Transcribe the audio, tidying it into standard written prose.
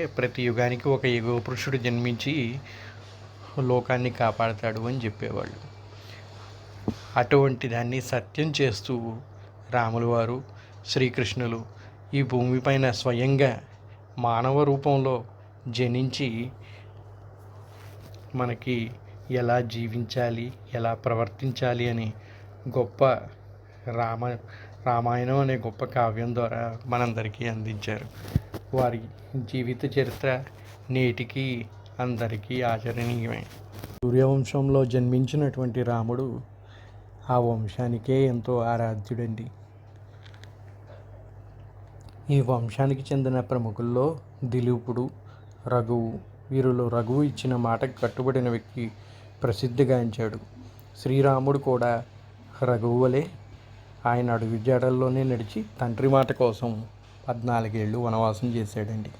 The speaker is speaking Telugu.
ప్రతి యుగానికి ఒక యుగ పురుషుడు జన్మించి లోకాన్ని కాపాడతాడు అని చెప్పేవాళ్ళు. అటువంటి దాన్ని సత్యం చేస్తూ రాములు వారు, శ్రీకృష్ణులు ఈ భూమిపైన స్వయంగా మానవ రూపంలో జనించి మనకి ఎలా జీవించాలి, ఎలా ప్రవర్తించాలి అని గొప్ప రామాయణం అనే గొప్ప కావ్యం ద్వారా మనందరికీ అందించారు. వారి జీవిత చరిత్ర నేటికి అందరికీ ఆచరణీయమే. సూర్యవంశంలో జన్మించినటువంటి రాముడు ఆ వంశానికే ఎంతో ఆరాధ్యుడండి. ఈ వంశానికి చెందిన ప్రముఖుల్లో దిలీపుడు, రఘువు. వీరిలో రఘువు ఇచ్చిన మాటకు కట్టుబడిన వ్యక్తి ప్రసిద్ధిగాంచాడు. శ్రీరాముడు కూడా రఘువు వలె ఆయన అడుగుజాడల్లోనే నడిచి తండ్రి మాట కోసం 14 ఏళ్ళు వనవాసం చేశాడండి.